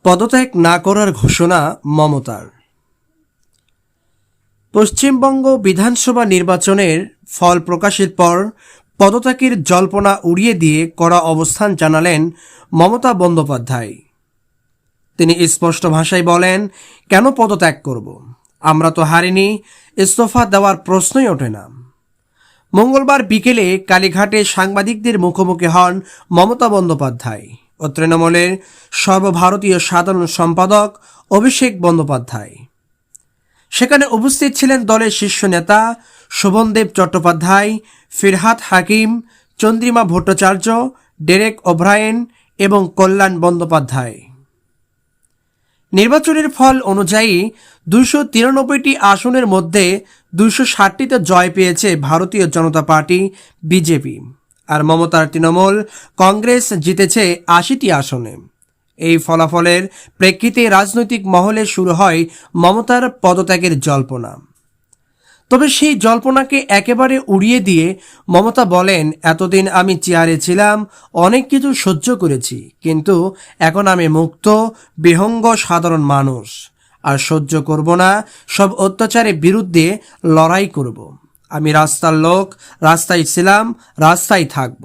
পদত্যাগ না করার ঘোষণা মমতার। পশ্চিমবঙ্গ বিধানসভা নির্বাচনের ফল প্রকাশের পর পদত্যাগের জল্পনা উড়িয়ে দিয়ে কড়া অবস্থান জানালেন মমতা বন্দ্যোপাধ্যায়। তিনি স্পষ্ট ভাষায় বলেন, কেন পদত্যাগ করব? আমরা তো হারিনি, ইস্তফা দেওয়ার প্রশ্নই ওঠে না। মঙ্গলবার বিকেলে কালীঘাটে সাংবাদিকদের মুখোমুখি হন মমতা বন্দ্যোপাধ্যায় ও তৃণমূলের সর্বভারতীয় সাধারণ সম্পাদক অভিষেক বন্দ্যোপাধ্যায়। সেখানে উপস্থিত ছিলেন দলের শীর্ষ নেতা শোভনদেব চট্টোপাধ্যায়, ফিরহাদ হাকিম, চন্দ্রিমা ভট্টাচার্য, ডেরেক ওব্রায়েন এবং কল্যাণ বন্দ্যোপাধ্যায়। নির্বাচনের ফল অনুযায়ী 293টি আসনের মধ্যে 260টিতে জয় পেয়েছে ভারতীয় জনতা পার্টি বিজেপি, আর মমতার তৃণমূল কংগ্রেস জিতেছে 80টি আসনে। এই ফলাফলের প্রেক্ষিতে রাজনৈতিক মহলে শুরু হয় মমতার পদত্যাগের জল্পনা। তবে সেই জল্পনাকে একেবারে উড়িয়ে দিয়ে মমতা বলেন, এতদিন আমি চেয়ারে ছিলাম, অনেক কিছু সহ্য করেছি, কিন্তু এখন আমি মুক্ত, বিহঙ্গ সাধারণ মানুষ, আর সহ্য করব না। সব অত্যাচারের বিরুদ্ধে লড়াই করব। আমি রাস্তার লোক, রাস্তায় ছিলাম, রাস্তায় থাকব।